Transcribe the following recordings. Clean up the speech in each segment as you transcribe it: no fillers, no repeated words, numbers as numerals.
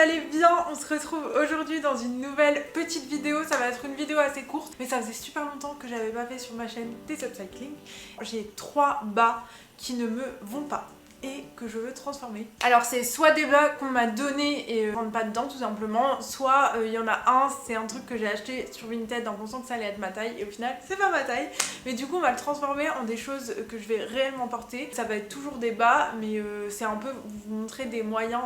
allez bien? On se retrouve aujourd'hui dans une nouvelle petite vidéo. Ça va être une vidéo assez courte, mais ça faisait super longtemps que j'avais pas fait sur ma chaîne des upcycling. J'ai 3 bas qui ne me vont pas et que je veux transformer. Alors c'est soit des bas qu'on m'a donné et je rentre pas dedans tout simplement, soit il y en a un, c'est un truc que j'ai acheté sur Vinted en pensant que ça allait être ma taille et au final c'est pas ma taille. Mais du coup on va le transformer en des choses que je vais réellement porter. Ça va être toujours des bas, mais c'est un peu vous montrer des moyens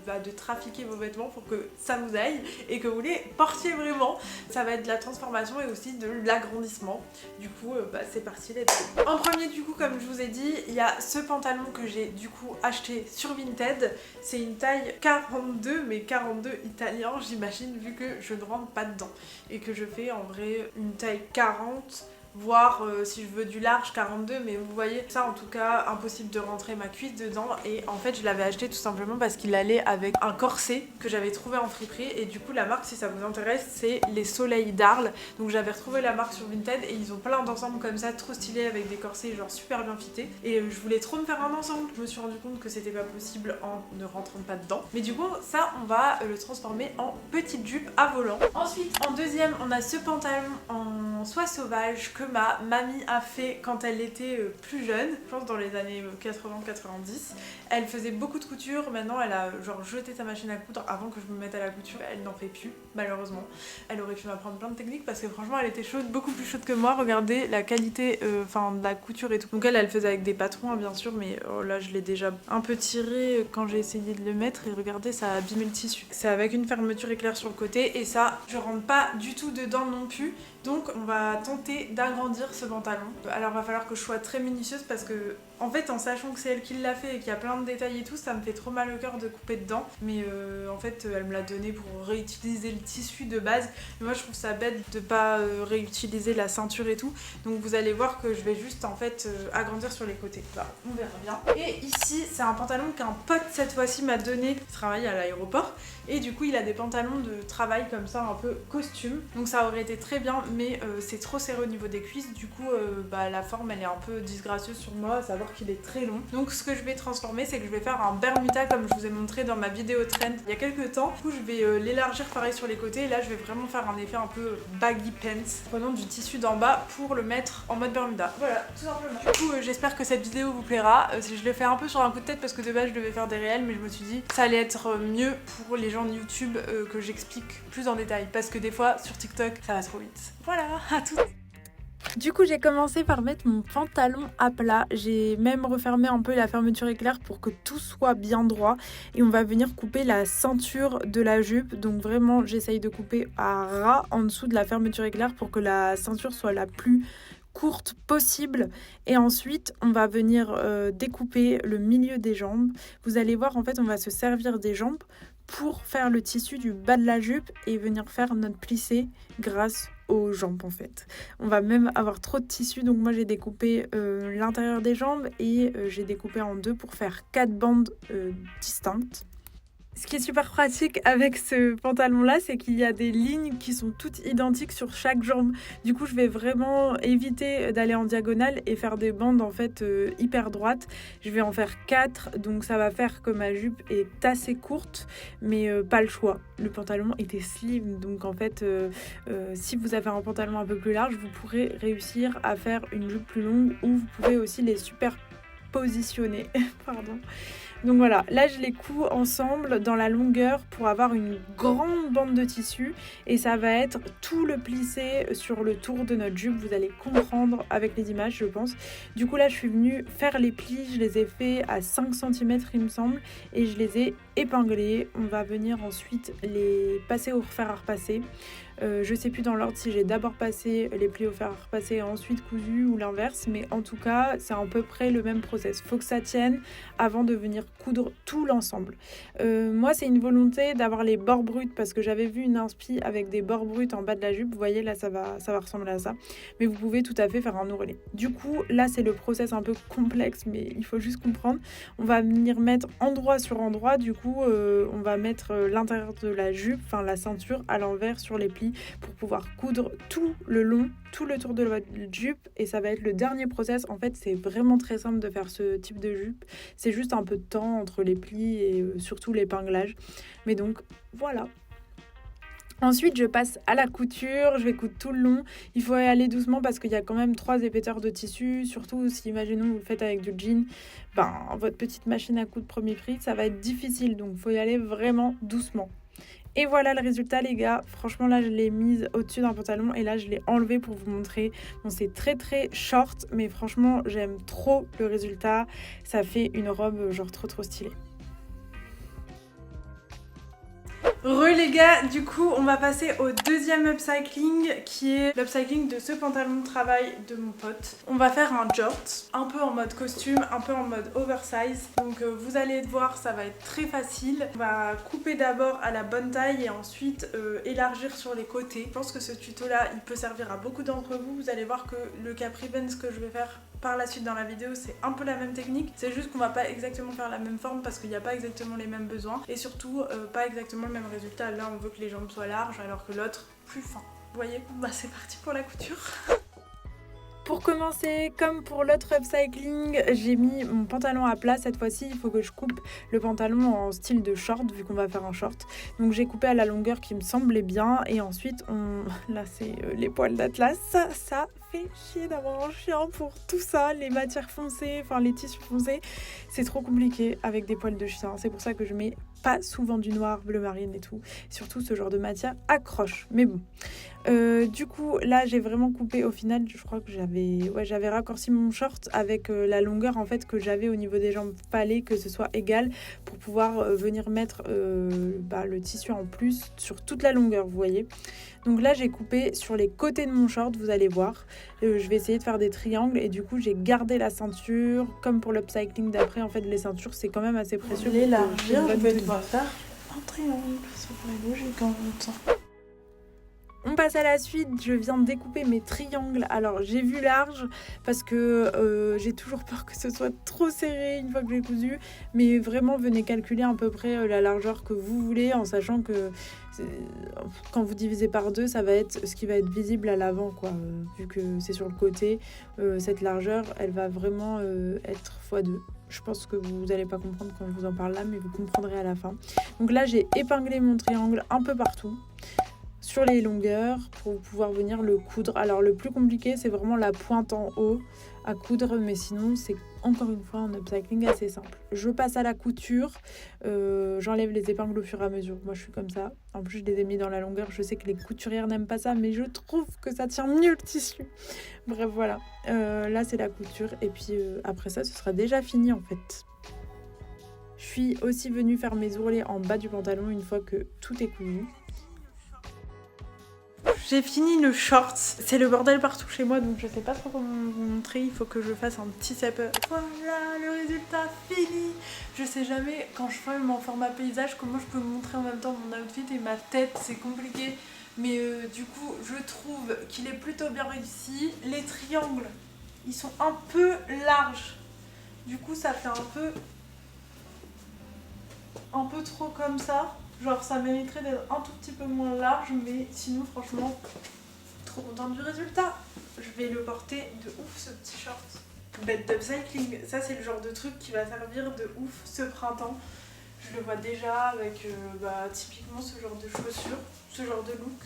de trafiquer vos vêtements pour que ça vous aille et que vous les portiez vraiment. Ça va être de la transformation et aussi de l'agrandissement. Du coup c'est parti, let's go. En premier du coup, comme je vous ai dit, il y a ce pantalon que j'ai du coup acheté sur Vinted. C'est une taille 42, mais 42 italien j'imagine, vu que je ne rentre pas dedans et que je fais en vrai une taille 40, voire si je veux du large 42, mais vous voyez ça, en tout cas impossible de rentrer ma cuisse dedans. Et en fait je l'avais acheté tout simplement parce qu'il allait avec un corset que j'avais trouvé en friperie. Et du coup la marque, si ça vous intéresse, c'est les Soleils d'Arles. Donc j'avais retrouvé la marque sur Vinted et ils ont plein d'ensembles comme ça trop stylés avec des corsets genre super bien fités. Et je voulais trop me faire un ensemble. Je me suis rendu compte que c'était pas possible en ne rentrant pas dedans. Mais du coup ça, on va le transformer en petite jupe à volant. Ensuite en deuxième, on a ce pantalon en soie sauvage que ma mamie a fait quand elle était plus jeune, je pense dans les années 80-90. Elle faisait beaucoup de couture, maintenant elle a genre jeté sa machine à coudre avant que je me mette à la couture. Elle n'en fait plus malheureusement. Elle aurait pu m'apprendre plein de techniques parce que franchement elle était chaude, beaucoup plus chaude que moi. Regardez la qualité de la couture et tout. Donc elle faisait avec des patrons hein, bien sûr, mais là je l'ai déjà un peu tiré quand j'ai essayé de le mettre et regardez, ça a abîmé le tissu. C'est avec une fermeture éclair sur le côté et ça je rentre pas du tout dedans non plus. Donc on va tenter d'agrandir ce pantalon. Alors il va falloir que je sois très minutieuse parce que en fait, en sachant que c'est elle qui l'a fait et qu'il y a plein de détails et tout, ça me fait trop mal au cœur de couper dedans. Mais en fait elle me l'a donné pour réutiliser le tissu de base. Mais moi je trouve ça bête de pas réutiliser la ceinture et tout. Donc vous allez voir que je vais juste en fait agrandir sur les côtés. Bah, on verra bien. Et ici c'est un pantalon qu'un pote cette fois-ci m'a donné. Il travaille à l'aéroport et du coup il a des pantalons de travail comme ça un peu costume. Donc ça aurait été très bien, mais c'est trop serré au niveau des cuisses. Du coup la forme elle est un peu disgracieuse sur moi, à savoir qu'il est très long. Donc ce que je vais transformer, c'est que je vais faire un bermuda comme je vous ai montré dans ma vidéo trend il y a quelques temps. Du coup je vais l'élargir pareil sur les côtés et là je vais vraiment faire un effet un peu baggy pants, prenant du tissu d'en bas pour le mettre en mode bermuda. Voilà, tout simplement. Du coup j'espère que cette vidéo vous plaira. Je l'ai fait un peu sur un coup de tête parce que de base je devais faire des réels, mais je me suis dit ça allait être mieux pour les gens de YouTube que j'explique plus en détail parce que des fois sur TikTok ça va trop vite. Voilà, à tout. Du coup j'ai commencé par mettre mon pantalon à plat, j'ai même refermé un peu la fermeture éclair pour que tout soit bien droit et on va venir couper la ceinture de la jupe. Donc vraiment j'essaye de couper à ras en dessous de la fermeture éclair pour que la ceinture soit la plus courte possible. Et ensuite on va venir découper le milieu des jambes. Vous allez voir, en fait on va se servir des jambes pour faire le tissu du bas de la jupe et venir faire notre plissé grâce aux jambes en fait. On va même avoir trop de tissu, donc moi j'ai découpé l'intérieur des jambes et j'ai découpé en deux pour faire 4 bandes distinctes. Ce qui est super pratique avec ce pantalon là, c'est qu'il y a des lignes qui sont toutes identiques sur chaque jambe. Du coup je vais vraiment éviter d'aller en diagonale et faire des bandes en fait hyper droites. Je vais en faire 4, donc ça va faire que ma jupe est assez courte, mais pas le choix. Le pantalon était slim, donc en fait si vous avez un pantalon un peu plus large, vous pourrez réussir à faire une jupe plus longue, ou vous pouvez aussi les superpositionner. Pardon. Donc voilà, là je les couds ensemble dans la longueur pour avoir une grande bande de tissu et ça va être tout le plissé sur le tour de notre jupe. Vous allez comprendre avec les images je pense. Du coup là je suis venue faire les plis, je les ai fait à 5 cm il me semble et je les ai épinglés. On va venir ensuite les passer au fer à repasser. Je sais plus dans l'ordre si j'ai d'abord passé les plis au fer à repasser et ensuite cousu ou l'inverse, mais en tout cas c'est à peu près le même process. Faut que ça tienne avant de venir coudre tout l'ensemble. Moi c'est une volonté d'avoir les bords bruts parce que j'avais vu une inspi avec des bords bruts en bas de la jupe. Vous voyez là ça va ressembler à ça, mais vous pouvez tout à fait faire un ourlet. Du coup là c'est le process un peu complexe, mais il faut juste comprendre. On va venir mettre endroit sur endroit. Du coup on va mettre l'intérieur de la jupe, enfin la ceinture à l'envers sur les plis pour pouvoir coudre tout le long tout le tour de votre jupe et ça va être le dernier process. En fait, c'est vraiment très simple de faire ce type de jupe. C'est juste un peu de temps entre les plis et surtout l'épinglage. Mais donc, voilà. Ensuite, je passe à la couture, je vais coudre tout le long. Il faut y aller doucement parce qu'il y a quand même 3 épaisseurs de tissu. Surtout si, imaginons, vous le faites avec du jean, votre petite machine à coudre premier prix, ça va être difficile. Donc, il faut y aller vraiment doucement. Et voilà le résultat les gars, franchement là je l'ai mise au-dessus d'un pantalon et là je l'ai enlevé pour vous montrer. Bon c'est très très short mais franchement j'aime trop le résultat, ça fait une robe genre trop stylée. Les gars, du coup on va passer au deuxième upcycling qui est l'upcycling de ce pantalon de travail de mon pote. On va faire un jort, un peu en mode costume, un peu en mode oversize. Donc vous allez voir, ça va être très facile. On va couper d'abord à la bonne taille et ensuite élargir sur les côtés. Je pense que ce tuto là il peut servir à beaucoup d'entre vous. Vous allez voir que le capri pants que je vais faire par la suite dans la vidéo c'est un peu la même technique, c'est juste qu'on va pas exactement faire la même forme parce qu'il n'y a pas exactement les mêmes besoins et surtout pas exactement le même résultat. Là on veut que les jambes soient larges alors que l'autre plus fin. Vous voyez, c'est parti pour la couture. Pour commencer, comme pour l'autre upcycling, j'ai mis mon pantalon à plat. Cette fois-ci, il faut que je coupe le pantalon en style de short, vu qu'on va faire un short. Donc j'ai coupé à la longueur qui me semblait bien. Et ensuite, là c'est les poils d'Atlas. Ça fait chier d'avoir un chien pour tout ça. Les matières foncées, enfin les tissus foncés, c'est trop compliqué avec des poils de chien. C'est pour ça que je mets pas souvent du noir, bleu marine et tout. Surtout ce genre de matière accroche. Mais bon. Du coup là j'ai vraiment coupé au final, je crois que j'avais raccourci mon short avec la longueur en fait que j'avais au niveau des jambes, fallait que ce soit égal pour pouvoir venir mettre le tissu en plus sur toute la longueur, vous voyez. Donc là j'ai coupé sur les côtés de mon short, vous allez voir. Je vais essayer de faire des triangles et du coup j'ai gardé la ceinture. Comme pour l'upcycling d'après, en fait les ceintures c'est quand même assez précieux. L'élargir, je vais devoir faire un triangle, ça paraît logique en même temps. On passe à la suite, je viens de découper mes triangles. Alors j'ai vu large parce que j'ai toujours peur que ce soit trop serré une fois que j'ai cousu. Mais vraiment venez calculer à peu près la largeur que vous voulez en sachant que quand vous divisez par 2, ça va être ce qui va être visible à l'avant quoi. Vu que c'est sur le côté, cette largeur elle va vraiment être x2. Je pense que vous n'allez pas comprendre quand je vous en parle là, mais vous comprendrez à la fin. Donc là j'ai épinglé mon triangle un peu partout sur les longueurs pour pouvoir venir le coudre. Alors le plus compliqué c'est vraiment la pointe en haut à coudre, mais sinon c'est encore une fois un upcycling assez simple. Je passe à la couture, j'enlève les épingles au fur et à mesure, moi je suis comme ça. En plus je les ai mis dans la longueur, je sais que les couturières n'aiment pas ça mais je trouve que ça tient mieux le tissu. Bref voilà, là c'est la couture et puis après ça ce sera déjà fini en fait. Je suis aussi venue faire mes ourlets en bas du pantalon une fois que tout est cousu. J'ai fini le short, c'est le bordel partout chez moi donc je sais pas trop comment vous montrer, il faut que je fasse un petit setup. Voilà le résultat fini. Je sais jamais quand je filme en format paysage comment je peux montrer en même temps mon outfit et ma tête, c'est compliqué. Mais du coup je trouve qu'il est plutôt bien réussi. Les triangles, ils sont un peu larges. Du coup ça fait un peu trop comme ça. Genre ça mériterait d'être un tout petit peu moins large, mais sinon franchement, trop contente du résultat. Je vais le porter de ouf ce petit short. Bête d'upcycling, ça c'est le genre de truc qui va servir de ouf ce printemps. Je le vois déjà avec typiquement ce genre de chaussures, ce genre de look.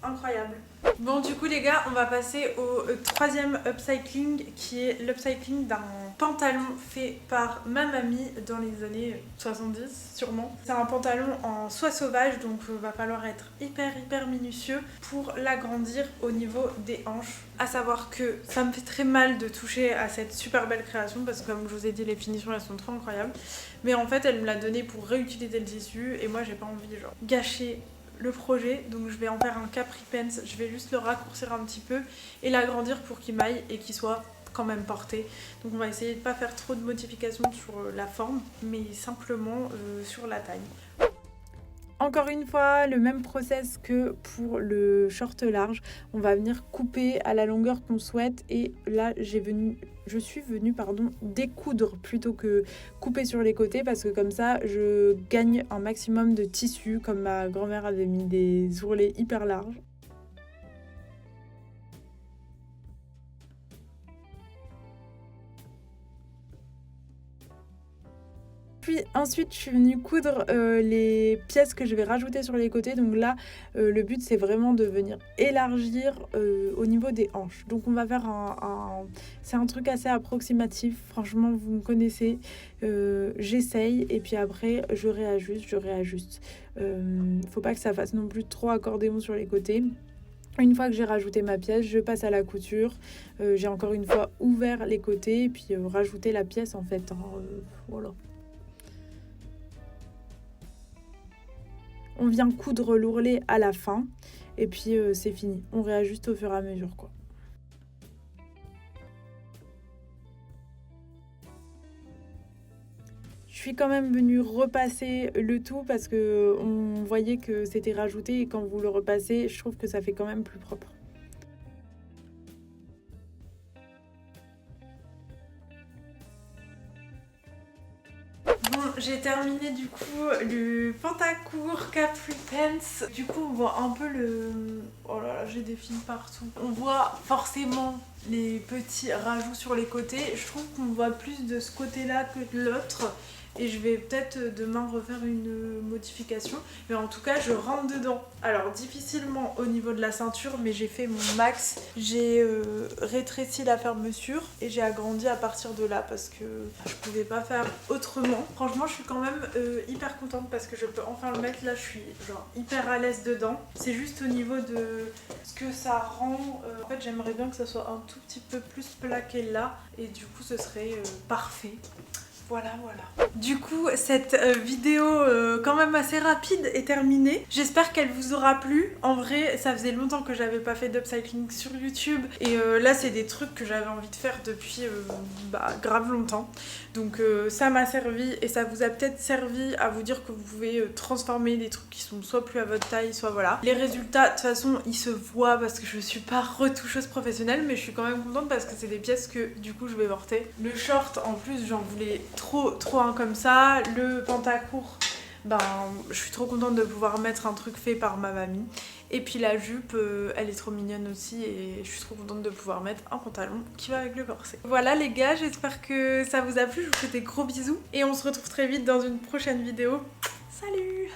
Incroyable. Bon du coup les gars, on va passer au troisième upcycling qui est l'upcycling d'un pantalon fait par ma mamie dans les années 70 sûrement. C'est un pantalon en soie sauvage donc va falloir être hyper minutieux pour l'agrandir au niveau des hanches. À savoir que ça me fait très mal de toucher à cette super belle création parce que comme je vous ai dit les finitions elles sont trop incroyables. Mais en fait elle me l'a donné pour réutiliser le tissu et moi j'ai pas envie genre gâcher le projet, donc je vais en faire un capri pants, je vais juste le raccourcir un petit peu et l'agrandir pour qu'il m'aille et qu'il soit quand même porté. Donc on va essayer de pas faire trop de modifications sur la forme mais simplement sur la taille. Encore une fois, le même process que pour le short large, on va venir couper à la longueur qu'on souhaite et là je suis venue découdre plutôt que couper sur les côtés parce que comme ça je gagne un maximum de tissu comme ma grand-mère avait mis des ourlets hyper larges. Puis ensuite je suis venue coudre les pièces que je vais rajouter sur les côtés. Donc là le but c'est vraiment de venir élargir au niveau des hanches. Donc on va faire c'est un truc assez approximatif, franchement vous me connaissez. J'essaye et puis après je réajuste. Faut pas que ça fasse non plus trop accordéon sur les côtés. Une fois que j'ai rajouté ma pièce, je passe à la couture. J'ai encore une fois ouvert les côtés et puis rajouté la pièce en fait. Voilà. On vient coudre l'ourlet à la fin et puis c'est fini. On réajuste au fur et à mesure quoi. Je suis quand même venue repasser le tout parce que on voyait que c'était rajouté et quand vous le repassez, je trouve que ça fait quand même plus propre. Bon, j'ai terminé du coup le pantacourt Capri Pants. Du coup, on voit un peu le... Oh là là, j'ai des fils partout. On voit forcément les petits rajouts sur les côtés. Je trouve qu'on voit plus de ce côté-là que de l'autre. Et je vais peut-être demain refaire une modification. Mais en tout cas, je rentre dedans. Alors, difficilement au niveau de la ceinture, mais j'ai fait mon max. J'ai rétréci la fermeture et j'ai agrandi à partir de là parce que je pouvais pas faire autrement. Franchement, je suis quand même hyper contente parce que je peux enfin le mettre. Là, je suis genre hyper à l'aise dedans. C'est juste au niveau de ce que ça rend. En fait, j'aimerais bien que ça soit un tout petit peu plus plaqué là. Et du coup, ce serait parfait. Voilà. Du coup, cette vidéo quand même assez rapide est terminée. J'espère qu'elle vous aura plu. En vrai, ça faisait longtemps que j'avais pas fait d'upcycling sur YouTube. Et là, c'est des trucs que j'avais envie de faire depuis grave longtemps. Donc ça m'a servi et ça vous a peut-être servi à vous dire que vous pouvez transformer des trucs qui sont soit plus à votre taille, soit voilà. Les résultats, de toute façon, ils se voient parce que je suis pas retoucheuse professionnelle. Mais je suis quand même contente parce que c'est des pièces que du coup je vais porter. Le short, en plus, j'en voulais trop un comme ça. Le pantacourt, je suis trop contente de pouvoir mettre un truc fait par ma mamie. Et puis la jupe, elle est trop mignonne aussi et je suis trop contente de pouvoir mettre un pantalon qui va avec le corset. Voilà les gars, j'espère que ça vous a plu, je vous fais des gros bisous et on se retrouve très vite dans une prochaine vidéo. Salut!